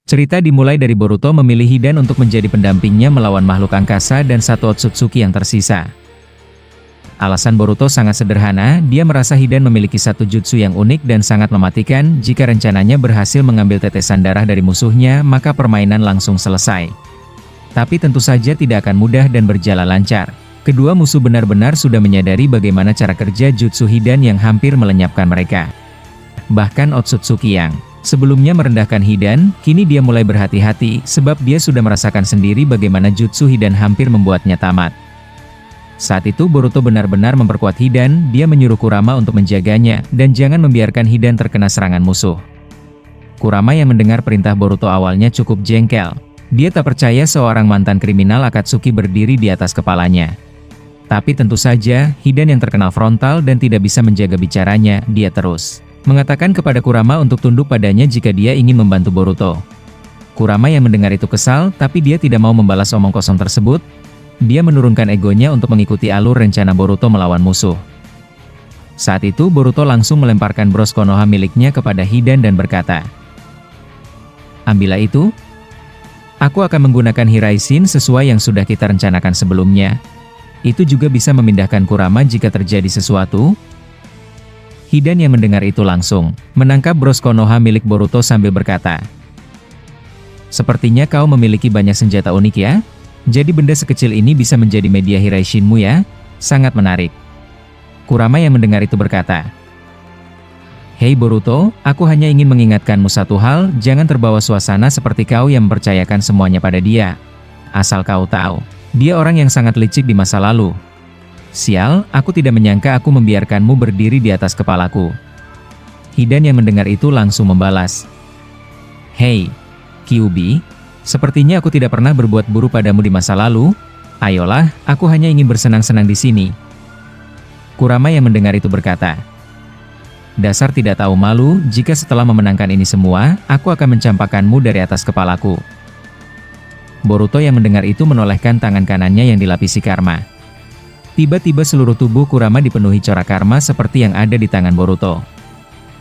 Cerita dimulai dari Boruto memilih Hidan untuk menjadi pendampingnya melawan makhluk angkasa dan satu Otsutsuki yang tersisa. Alasan Boruto sangat sederhana, dia merasa Hidan memiliki satu jutsu yang unik dan sangat mematikan. Jika rencananya berhasil mengambil tetesan darah dari musuhnya, maka permainan langsung selesai. Tapi tentu saja tidak akan mudah dan berjalan lancar. Kedua musuh benar-benar sudah menyadari bagaimana cara kerja jutsu Hidan yang hampir melenyapkan mereka. Bahkan Otsutsuki yang sebelumnya merendahkan Hidan, kini dia mulai berhati-hati sebab dia sudah merasakan sendiri bagaimana jutsu Hidan hampir membuatnya tamat. Saat itu Boruto benar-benar memperkuat Hidan, dia menyuruh Kurama untuk menjaganya, dan jangan membiarkan Hidan terkena serangan musuh. Kurama yang mendengar perintah Boruto awalnya cukup jengkel. Dia tak percaya seorang mantan kriminal Akatsuki berdiri di atas kepalanya. Tapi tentu saja, Hidan yang terkenal frontal dan tidak bisa menjaga bicaranya, dia terus mengatakan kepada Kurama untuk tunduk padanya jika dia ingin membantu Boruto. Kurama yang mendengar itu kesal, tapi dia tidak mau membalas omong kosong tersebut. Dia menurunkan egonya untuk mengikuti alur rencana Boruto melawan musuh. Saat itu Boruto langsung melemparkan bros Konoha miliknya kepada Hidan dan berkata, "Ambillah itu. Aku akan menggunakan Hiraishin sesuai yang sudah kita rencanakan sebelumnya. Itu juga bisa memindahkan Kurama jika terjadi sesuatu." Hidan yang mendengar itu langsung menangkap bros Konoha milik Boruto sambil berkata, "Sepertinya kau memiliki banyak senjata unik ya? Jadi benda sekecil ini bisa menjadi media Hiraishinmu ya? Sangat menarik." Kurama yang mendengar itu berkata, "Hei Boruto, aku hanya ingin mengingatkanmu satu hal, jangan terbawa suasana seperti kau yang mempercayakan semuanya pada dia. Asal kau tahu, dia orang yang sangat licik di masa lalu. Sial, aku tidak menyangka aku membiarkanmu berdiri di atas kepalaku." Hidan yang mendengar itu langsung membalas, "Hei, Kyuubi, sepertinya aku tidak pernah berbuat buruk padamu di masa lalu. Ayolah, aku hanya ingin bersenang-senang di sini." Kurama yang mendengar itu berkata, "Dasar tidak tahu malu, jika setelah memenangkan ini semua, aku akan mencampakkanmu dari atas kepalaku." Boruto yang mendengar itu menolehkan tangan kanannya yang dilapisi karma. Tiba-tiba seluruh tubuh Kurama dipenuhi corak karma seperti yang ada di tangan Boruto.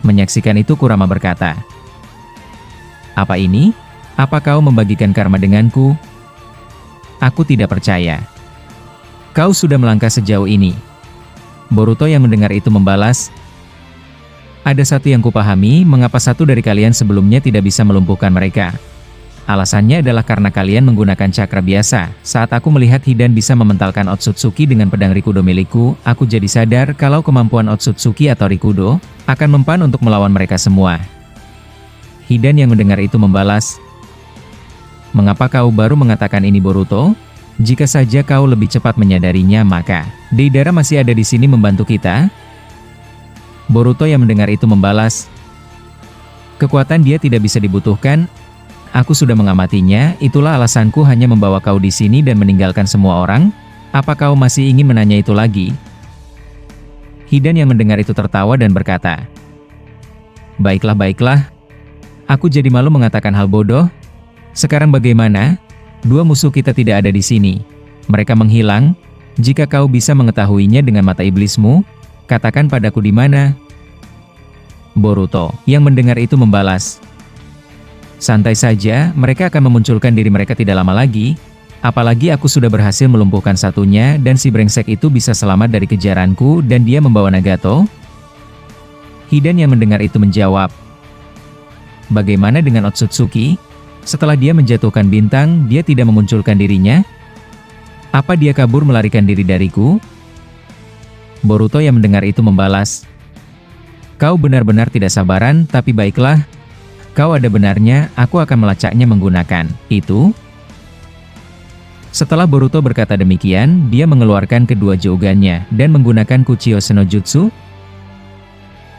Menyaksikan itu Kurama berkata, "Apa ini? Apa kau membagikan karma denganku? Aku tidak percaya. Kau sudah melangkah sejauh ini." Boruto yang mendengar itu membalas, "Ada satu yang kupahami, mengapa satu dari kalian sebelumnya tidak bisa melumpuhkan mereka. Alasannya adalah karena kalian menggunakan cakra biasa. Saat aku melihat Hidan bisa mementalkan Otsutsuki dengan pedang Rikudo milikku, aku jadi sadar kalau kemampuan Otsutsuki atau Rikudo akan mempan untuk melawan mereka semua." Hidan yang mendengar itu membalas, "Mengapa kau baru mengatakan ini Boruto? Jika saja kau lebih cepat menyadarinya maka Deidara masih ada di sini membantu kita." Boruto yang mendengar itu membalas, "Kekuatan dia tidak bisa dibutuhkan. Aku sudah mengamatinya, itulah alasanku hanya membawa kau di sini dan meninggalkan semua orang. Apa kau masih ingin menanya itu lagi?" Hidan yang mendengar itu tertawa dan berkata, "Baiklah, baiklah. Aku jadi malu mengatakan hal bodoh. Sekarang bagaimana? Dua musuh kita tidak ada di sini. Mereka menghilang. Jika kau bisa mengetahuinya dengan mata iblismu, katakan padaku di mana." Boruto yang mendengar itu membalas, "Santai saja, mereka akan memunculkan diri mereka tidak lama lagi. Apalagi aku sudah berhasil melumpuhkan satunya dan si brengsek itu bisa selamat dari kejaranku dan dia membawa Nagato." Hidan yang mendengar itu menjawab, "Bagaimana dengan Otsutsuki? Setelah dia menjatuhkan bintang, dia tidak memunculkan dirinya? Apa dia kabur melarikan diri dariku?" Boruto yang mendengar itu membalas, "Kau benar-benar tidak sabaran, tapi baiklah. Kau ada benarnya, aku akan melacaknya menggunakan itu." Setelah Boruto berkata demikian, dia mengeluarkan kedua jougannya dan menggunakan Kuchio Senojutsu.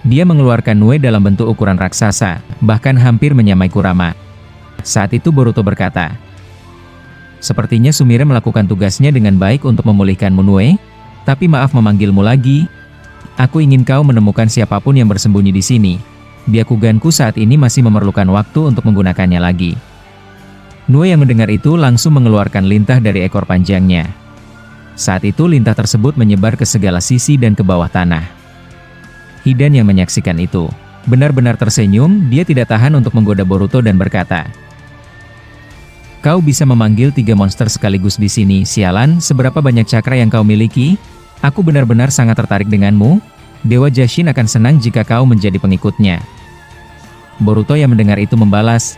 Dia mengeluarkan Nue dalam bentuk ukuran raksasa, bahkan hampir menyamai Kurama. Saat itu Boruto berkata, "Sepertinya Sumire melakukan tugasnya dengan baik untuk memulihkanmu Nue, tapi maaf memanggilmu lagi. Aku ingin kau menemukan siapapun yang bersembunyi di sini. Byakuganku saat ini masih memerlukan waktu untuk menggunakannya lagi." Nue yang mendengar itu langsung mengeluarkan lintah dari ekor panjangnya. Saat itu lintah tersebut menyebar ke segala sisi dan ke bawah tanah. Hidan yang menyaksikan itu benar-benar tersenyum, dia tidak tahan untuk menggoda Boruto dan berkata, Kau bisa memanggil 3 monster sekaligus di sini. Sialan, seberapa banyak cakra yang kau miliki? Aku benar-benar sangat tertarik denganmu. Dewa Jashin akan senang jika kau menjadi pengikutnya. Boruto yang mendengar itu membalas,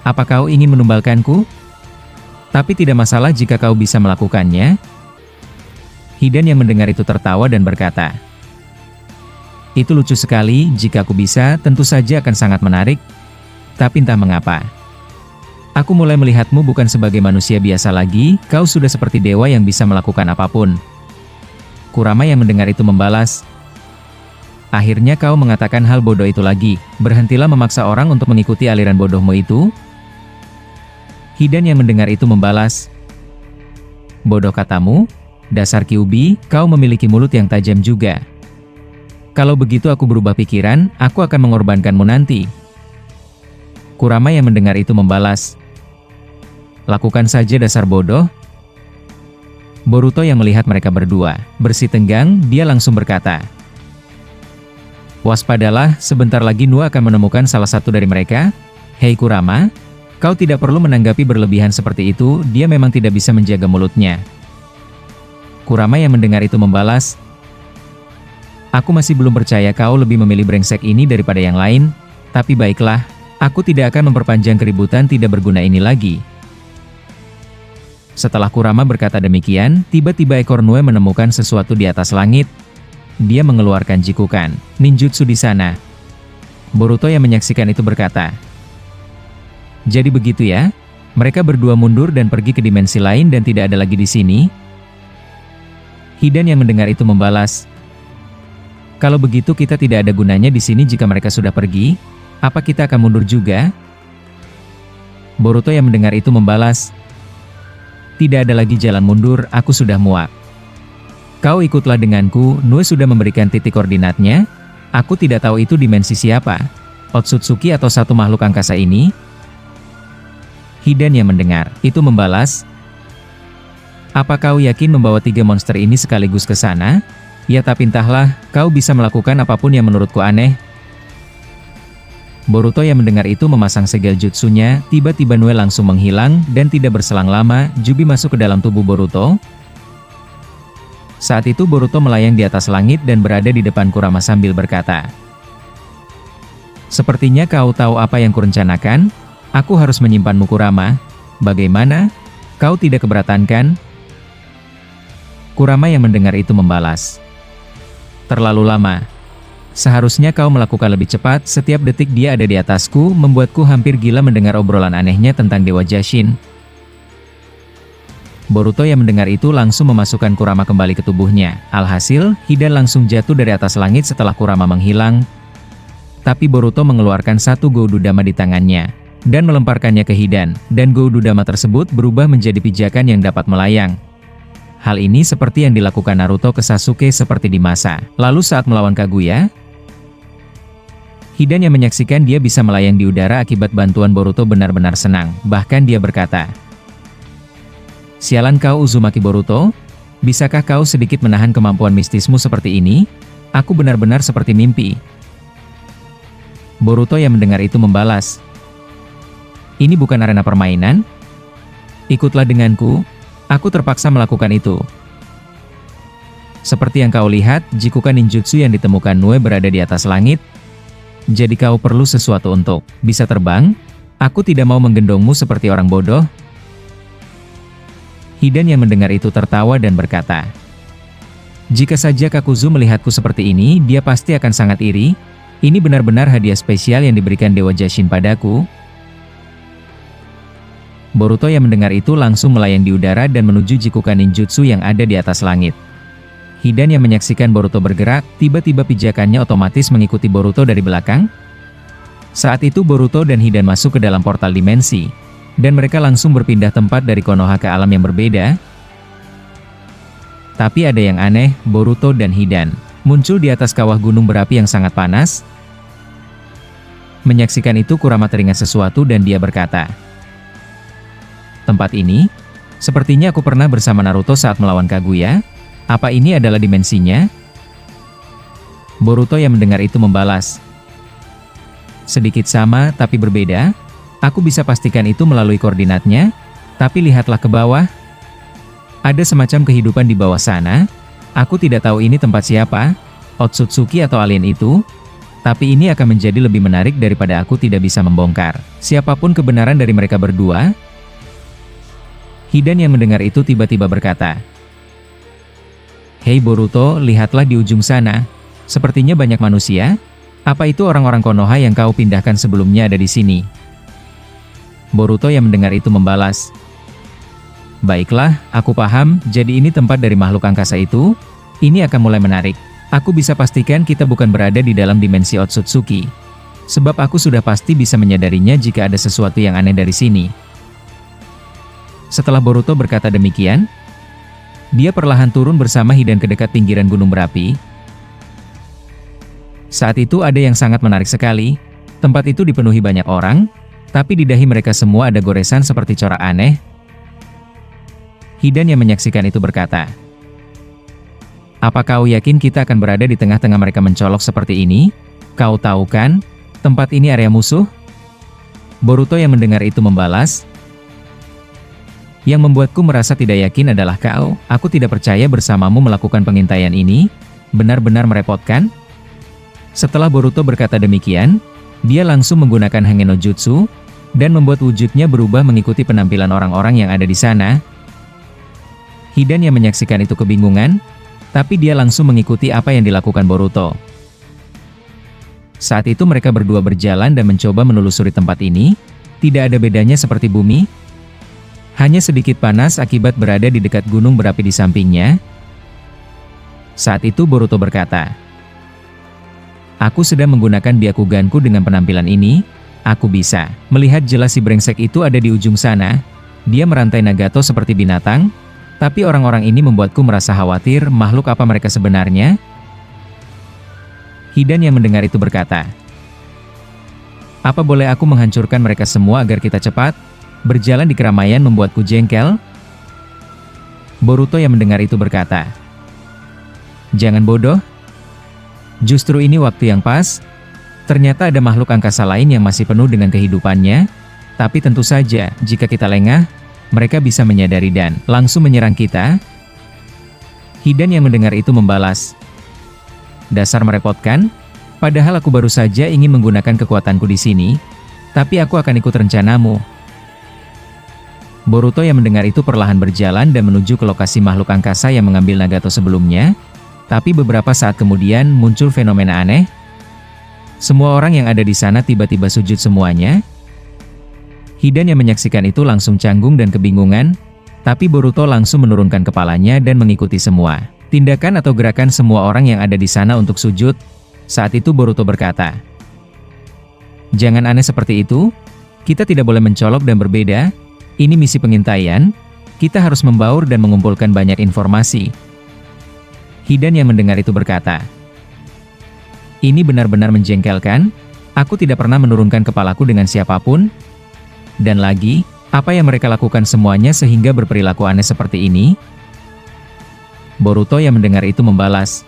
apa kau ingin menumbalkanku? Tapi tidak masalah jika kau bisa melakukannya. Hidan yang mendengar itu tertawa dan berkata, itu lucu sekali, jika aku bisa, tentu saja akan sangat menarik. Tapi entah mengapa, aku mulai melihatmu bukan sebagai manusia biasa lagi, kau sudah seperti dewa yang bisa melakukan apapun. Kurama yang mendengar itu membalas, akhirnya kau mengatakan hal bodoh itu lagi, berhentilah memaksa orang untuk mengikuti aliran bodohmu itu. Hidan yang mendengar itu membalas, bodoh katamu, dasar Kyuubi, kau memiliki mulut yang tajam juga. Kalau begitu aku berubah pikiran, aku akan mengorbankanmu nanti. Kurama yang mendengar itu membalas, lakukan saja dasar bodoh. Boruto yang melihat mereka berdua bersitenggang, dia langsung berkata, waspadalah, sebentar lagi Nua akan menemukan salah satu dari mereka. Hei Kurama, kau tidak perlu menanggapi berlebihan seperti itu, dia memang tidak bisa menjaga mulutnya. Kurama yang mendengar itu membalas, aku masih belum percaya kau lebih memilih brengsek ini daripada yang lain, tapi baiklah, aku tidak akan memperpanjang keributan tidak berguna ini lagi. Setelah Kurama berkata demikian, tiba-tiba ekor Nue menemukan sesuatu di atas langit. Dia mengeluarkan jikukan ninjutsu di sana. Boruto yang menyaksikan itu berkata, jadi begitu ya? Mereka berdua mundur dan pergi ke dimensi lain dan tidak ada lagi di sini. Hidan yang mendengar itu membalas, kalau begitu kita tidak ada gunanya di sini jika mereka sudah pergi. Apa kita akan mundur juga? Boruto yang mendengar itu membalas, tidak ada lagi jalan mundur, aku sudah muak. Kau ikutlah denganku, Nue sudah memberikan titik koordinatnya. Aku tidak tahu itu dimensi siapa, Otsutsuki atau satu makhluk angkasa ini. Hidan yang mendengar itu membalas, apa kau yakin membawa 3 monster ini sekaligus ke sana? Ya tapi entahlah, kau bisa melakukan apapun yang menurutku aneh. Boruto yang mendengar itu memasang segel jutsunya, tiba-tiba Nue langsung menghilang, dan tidak berselang lama, Jubi masuk ke dalam tubuh Boruto. Saat itu Boruto melayang di atas langit dan berada di depan Kurama sambil berkata, sepertinya kau tahu apa yang kurencanakan? Aku harus menyimpanmu Kurama. Bagaimana? Kau tidak keberatan kan? Kurama yang mendengar itu membalas, terlalu lama. Seharusnya kau melakukan lebih cepat, setiap detik dia ada di atasku, membuatku hampir gila mendengar obrolan anehnya tentang Dewa Jashin. Boruto yang mendengar itu langsung memasukkan Kurama kembali ke tubuhnya. Alhasil, Hidan langsung jatuh dari atas langit setelah Kurama menghilang. Tapi Boruto mengeluarkan satu Goududama di tangannya, dan melemparkannya ke Hidan, dan Goududama tersebut berubah menjadi pijakan yang dapat melayang. Hal ini seperti yang dilakukan Naruto ke Sasuke seperti di masa lalu saat melawan Kaguya. Hidan yang menyaksikan dia bisa melayang di udara akibat bantuan Boruto benar-benar senang, bahkan dia berkata, sialan kau Uzumaki Boruto, bisakah kau sedikit menahan kemampuan mistismu seperti ini? Aku benar-benar seperti mimpi. Boruto yang mendengar itu membalas, ini bukan arena permainan? Ikutlah denganku, aku terpaksa melakukan itu. Seperti yang kau lihat, jikukan ninjutsu yang ditemukan Nue berada di atas langit. Jadi kau perlu sesuatu untuk bisa terbang? Aku tidak mau menggendongmu seperti orang bodoh. Hidan yang mendengar itu tertawa dan berkata, jika saja Kakuzu melihatku seperti ini, dia pasti akan sangat iri. Ini benar-benar hadiah spesial yang diberikan Dewa Jashin padaku. Boruto yang mendengar itu langsung melayang di udara dan menuju jikukan ninjutsu yang ada di atas langit. Hidan yang menyaksikan Boruto bergerak, tiba-tiba pijakannya otomatis mengikuti Boruto dari belakang. Saat itu Boruto dan Hidan masuk ke dalam portal dimensi, dan mereka langsung berpindah tempat dari Konoha ke alam yang berbeda. Tapi ada yang aneh, Boruto dan Hidan muncul di atas kawah gunung berapi yang sangat panas. Menyaksikan itu Kurama teringat sesuatu dan dia berkata, tempat ini, sepertinya aku pernah bersama Naruto saat melawan Kaguya. Apa ini adalah dimensinya? Boruto yang mendengar itu membalas, sedikit sama tapi berbeda. Aku bisa pastikan itu melalui koordinatnya, tapi lihatlah ke bawah. Ada semacam kehidupan di bawah sana. Aku tidak tahu ini tempat siapa, Otsutsuki atau alien itu, tapi ini akan menjadi lebih menarik daripada aku tidak bisa membongkar siapapun kebenaran dari mereka berdua. Hidan yang mendengar itu tiba-tiba berkata, "Hei Boruto, lihatlah di ujung sana. Sepertinya banyak manusia. Apa itu orang-orang Konoha yang kau pindahkan sebelumnya ada di sini?" Boruto yang mendengar itu membalas, "Baiklah, aku paham, jadi ini tempat dari makhluk angkasa itu. Ini akan mulai menarik. Aku bisa pastikan kita bukan berada di dalam dimensi Otsutsuki. Sebab aku sudah pasti bisa menyadarinya jika ada sesuatu yang aneh dari sini." Setelah Boruto berkata demikian, dia perlahan turun bersama Hidan ke dekat pinggiran gunung berapi. Saat itu ada yang sangat menarik sekali. Tempat itu dipenuhi banyak orang, tapi di dahi mereka semua ada goresan seperti corak aneh. Hidan yang menyaksikan itu berkata, "Apa kau yakin kita akan berada di tengah-tengah mereka mencolok seperti ini? Kau tahu kan, tempat ini area musuh?" Boruto yang mendengar itu membalas, "Yang membuatku merasa tidak yakin adalah kau. Aku tidak percaya bersamamu melakukan pengintaian ini. Benar-benar merepotkan." Setelah Boruto berkata demikian, dia langsung menggunakan Hage no Jutsu, dan membuat wujudnya berubah mengikuti penampilan orang-orang yang ada di sana. Hidan yang menyaksikan itu kebingungan, tapi dia langsung mengikuti apa yang dilakukan Boruto. Saat itu mereka berdua berjalan dan mencoba menelusuri tempat ini. Tidak ada bedanya seperti bumi. Hanya sedikit panas akibat berada di dekat gunung berapi di sampingnya. Saat itu Boruto berkata, "Aku sedang menggunakan Byakuganku dengan penampilan ini. Aku bisa melihat jelas si brengsek itu ada di ujung sana. Dia merantai Nagato seperti binatang, tapi orang-orang ini membuatku merasa khawatir makhluk apa mereka sebenarnya." Hidan yang mendengar itu berkata, "Apa boleh aku menghancurkan mereka semua agar kita cepat? Berjalan di keramaian membuatku jengkel." Boruto yang mendengar itu berkata, "Jangan bodoh. Justru ini waktu yang pas. Ternyata ada makhluk angkasa lain yang masih penuh dengan kehidupannya. Tapi tentu saja, jika kita lengah, mereka bisa menyadari dan langsung menyerang kita." Hidan yang mendengar itu membalas, "Dasar merepotkan. Padahal aku baru saja ingin menggunakan kekuatanku di sini. Tapi aku akan ikut rencanamu." Boruto yang mendengar itu perlahan berjalan dan menuju ke lokasi makhluk angkasa yang mengambil Nagato sebelumnya. Tapi beberapa saat kemudian muncul fenomena aneh. Semua orang yang ada di sana tiba-tiba sujud semuanya. Hidan yang menyaksikan itu langsung canggung dan kebingungan, tapi Boruto langsung menurunkan kepalanya dan mengikuti semua tindakan atau gerakan semua orang yang ada di sana untuk sujud. Saat itu Boruto berkata, "Jangan aneh seperti itu. Kita tidak boleh mencolok dan berbeda. Ini misi pengintaian. Kita harus membaur dan mengumpulkan banyak informasi." Hidan yang mendengar itu berkata, "Ini benar-benar menjengkelkan. Aku tidak pernah menurunkan kepalaku dengan siapapun. Dan lagi, apa yang mereka lakukan semuanya sehingga berperilaku aneh seperti ini?" Boruto yang mendengar itu membalas,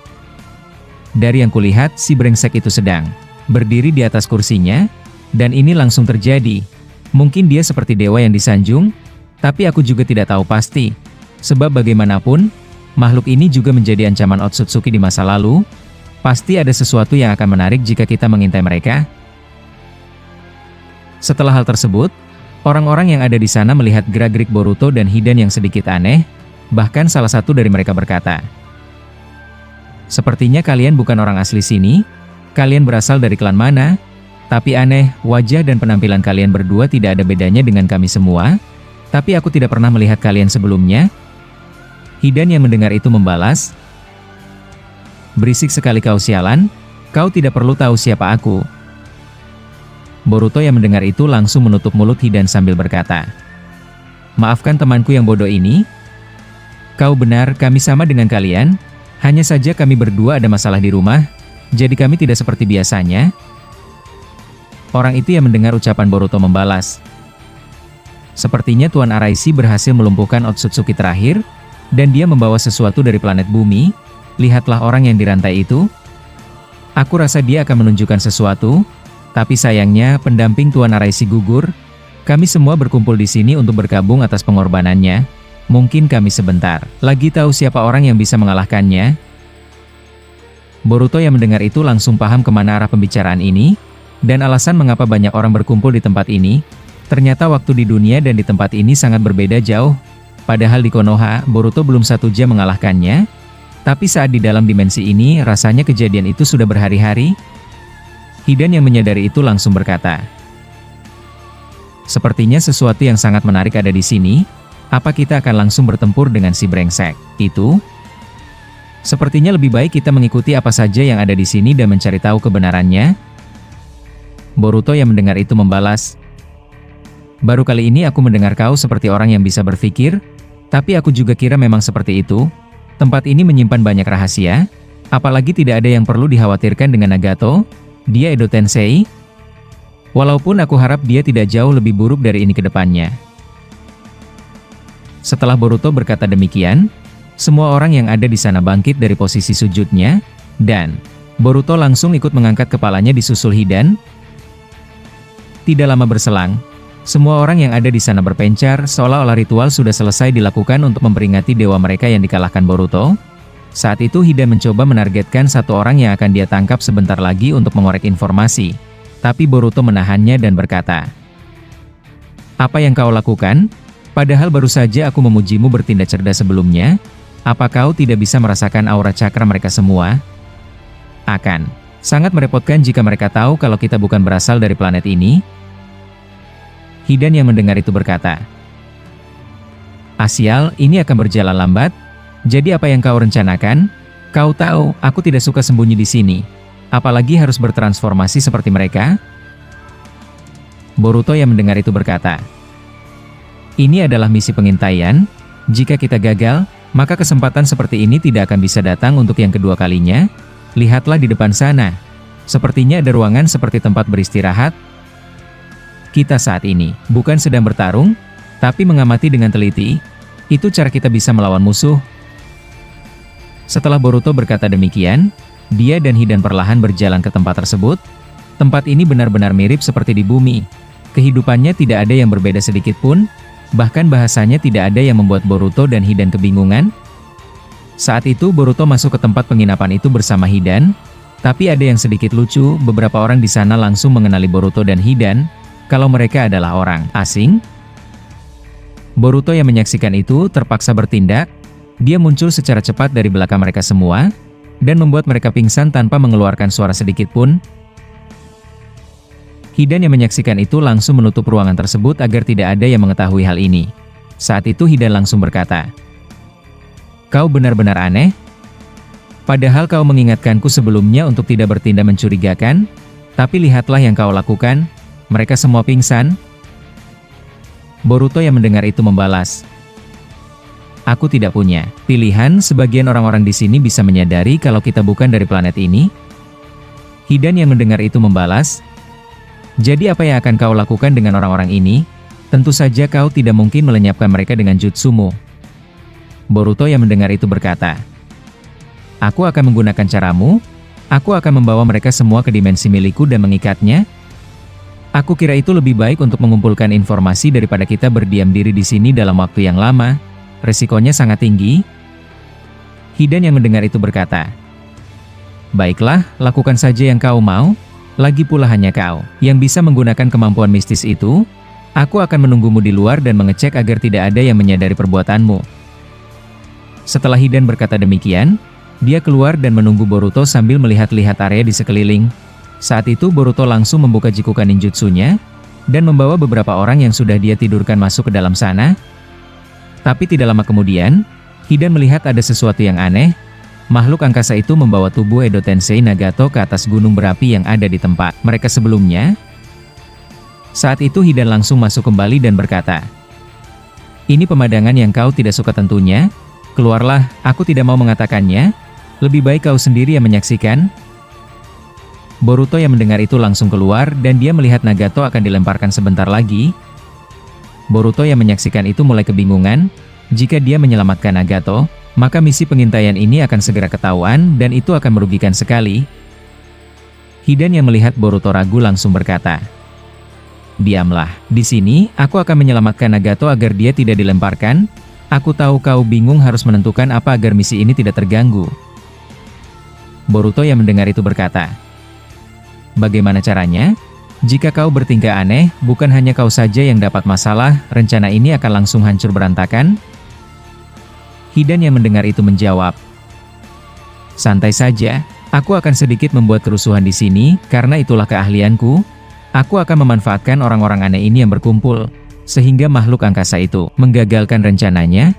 "Dari yang kulihat, si brengsek itu sedang berdiri di atas kursinya, dan ini langsung terjadi. Mungkin dia seperti dewa yang disanjung, tapi aku juga tidak tahu pasti. Sebab bagaimanapun, makhluk ini juga menjadi ancaman Otsutsuki di masa lalu. Pasti ada sesuatu yang akan menarik jika kita mengintai mereka." Setelah hal tersebut, orang-orang yang ada di sana melihat gerak-gerik Boruto dan Hidan yang sedikit aneh. Bahkan salah satu dari mereka berkata, "Sepertinya kalian bukan orang asli sini. Kalian berasal dari klan mana? Tapi aneh, wajah dan penampilan kalian berdua tidak ada bedanya dengan kami semua. Tapi aku tidak pernah melihat kalian sebelumnya." Hidan yang mendengar itu membalas, "Berisik sekali kau sialan, kau tidak perlu tahu siapa aku." Boruto yang mendengar itu langsung menutup mulut Hidan sambil berkata, "Maafkan temanku yang bodoh ini. Kau benar, kami sama dengan kalian. Hanya saja kami berdua ada masalah di rumah, jadi kami tidak seperti biasanya." Orang itu yang mendengar ucapan Boruto membalas, "Sepertinya Tuan Araishi berhasil melumpuhkan Otsutsuki terakhir, dan dia membawa sesuatu dari planet bumi. Lihatlah orang yang dirantai itu. Aku rasa dia akan menunjukkan sesuatu, tapi sayangnya pendamping Tuan Araishi gugur. Kami semua berkumpul di sini untuk bergabung atas pengorbanannya. Mungkin kami sebentar lagi tahu siapa orang yang bisa mengalahkannya. Boruto yang mendengar itu langsung paham kemana arah pembicaraan ini, dan alasan mengapa banyak orang berkumpul di tempat ini. Ternyata waktu di dunia dan di tempat ini sangat berbeda jauh. Padahal di Konoha, Boruto belum 1 jam mengalahkannya. Tapi saat di dalam dimensi ini, rasanya kejadian itu sudah berhari-hari. Hidan yang menyadari itu langsung berkata, "Sepertinya sesuatu yang sangat menarik ada di sini. Apa kita akan langsung bertempur dengan si brengsek itu? Sepertinya lebih baik kita mengikuti apa saja yang ada di sini dan mencari tahu kebenarannya." Boruto yang mendengar itu membalas, "Baru kali ini aku mendengar kau seperti orang yang bisa berpikir, tapi aku juga kira memang seperti itu. Tempat ini menyimpan banyak rahasia, apalagi tidak ada yang perlu dikhawatirkan dengan Nagato. Dia Edo Tensei. Walaupun aku harap dia tidak jauh lebih buruk dari ini ke depannya." Setelah Boruto berkata demikian, semua orang yang ada di sana bangkit dari posisi sujudnya, dan Boruto langsung ikut mengangkat kepalanya disusul Hidan. Tidak lama berselang, semua orang yang ada di sana berpencar seolah-olah ritual sudah selesai dilakukan untuk memperingati dewa mereka yang dikalahkan Boruto. Saat itu Hidan mencoba menargetkan 1 orang yang akan dia tangkap sebentar lagi untuk mengorek informasi. Tapi Boruto menahannya dan berkata, "Apa yang kau lakukan? Padahal baru saja aku memujimu bertindak cerdas sebelumnya. Apa kau tidak bisa merasakan aura cakra mereka semua? Akan sangat merepotkan jika mereka tahu kalau kita bukan berasal dari planet ini." Hidan yang mendengar itu berkata, "Sial, ini akan berjalan lambat. Jadi apa yang kau rencanakan? Kau tahu, aku tidak suka sembunyi di sini. Apalagi harus bertransformasi seperti mereka." Boruto yang mendengar itu berkata, "Ini adalah misi pengintaian. Jika kita gagal, maka kesempatan seperti ini tidak akan bisa datang untuk yang kedua kalinya. Lihatlah di depan sana. Sepertinya ada ruangan seperti tempat beristirahat. Kita saat ini bukan sedang bertarung, tapi mengamati dengan teliti. Itu cara kita bisa melawan musuh." Setelah Boruto berkata demikian, dia dan Hidan perlahan berjalan ke tempat tersebut. Tempat ini benar-benar mirip seperti di bumi. Kehidupannya tidak ada yang berbeda sedikit pun, bahkan bahasanya tidak ada yang membuat Boruto dan Hidan kebingungan. Saat itu Boruto masuk ke tempat penginapan itu bersama Hidan, tapi ada yang sedikit lucu, beberapa orang di sana langsung mengenali Boruto dan Hidan, kalau mereka adalah orang asing. Boruto yang menyaksikan itu terpaksa bertindak. Dia muncul secara cepat dari belakang mereka semua, dan membuat mereka pingsan tanpa mengeluarkan suara sedikit pun. Hidan yang menyaksikan itu langsung menutup ruangan tersebut agar tidak ada yang mengetahui hal ini. Saat itu Hidan langsung berkata, "Kau benar-benar aneh. Padahal kau mengingatkanku sebelumnya untuk tidak bertindak mencurigakan, tapi lihatlah yang kau lakukan, mereka semua pingsan." Boruto yang mendengar itu membalas, "Aku tidak punya pilihan. Sebagian orang-orang di sini bisa menyadari kalau kita bukan dari planet ini." Hidan yang mendengar itu membalas, "Jadi apa yang akan kau lakukan dengan orang-orang ini? Tentu saja kau tidak mungkin melenyapkan mereka dengan jutsumu." Boruto yang mendengar itu berkata, "Aku akan menggunakan caramu. Aku akan membawa mereka semua ke dimensi milikku dan mengikatnya. Aku kira itu lebih baik untuk mengumpulkan informasi daripada kita berdiam diri di sini dalam waktu yang lama. Resikonya sangat tinggi." Hidan yang mendengar itu berkata, "Baiklah, lakukan saja yang kau mau. Lagi pula hanya kau yang bisa menggunakan kemampuan mistis itu. Aku akan menunggumu di luar dan mengecek agar tidak ada yang menyadari perbuatanmu." Setelah Hidan berkata demikian, dia keluar dan menunggu Boruto sambil melihat-lihat area di sekeliling. Saat itu Boruto langsung membuka Jikukan ninjutsunya, dan membawa beberapa orang yang sudah dia tidurkan masuk ke dalam sana. Tapi tidak lama kemudian, Hidan melihat ada sesuatu yang aneh. Makhluk angkasa itu membawa tubuh Edo Tensei Nagato ke atas gunung berapi yang ada di tempat mereka sebelumnya. Saat itu Hidan langsung masuk kembali dan berkata, "Ini pemandangan yang kau tidak suka tentunya. Keluarlah, aku tidak mau mengatakannya. Lebih baik kau sendiri yang menyaksikan." Boruto yang mendengar itu langsung keluar dan dia melihat Nagato akan dilemparkan sebentar lagi. Boruto yang menyaksikan itu mulai kebingungan. Jika dia menyelamatkan Nagato, maka misi pengintaian ini akan segera ketahuan dan itu akan merugikan sekali. Hidan yang melihat Boruto ragu langsung berkata, Diamlah. Di sini, aku akan menyelamatkan Nagato agar dia tidak dilemparkan. Aku tahu kau bingung harus menentukan apa agar misi ini tidak terganggu. Boruto yang mendengar itu berkata, bagaimana caranya? Jika kau bertingkah aneh, bukan hanya kau saja yang dapat masalah, rencana ini akan langsung hancur berantakan. Hidan yang mendengar itu menjawab, santai saja, aku akan sedikit membuat kerusuhan di sini, karena itulah keahlianku. Aku akan memanfaatkan orang-orang aneh ini yang berkumpul, sehingga makhluk angkasa itu menggagalkan rencananya.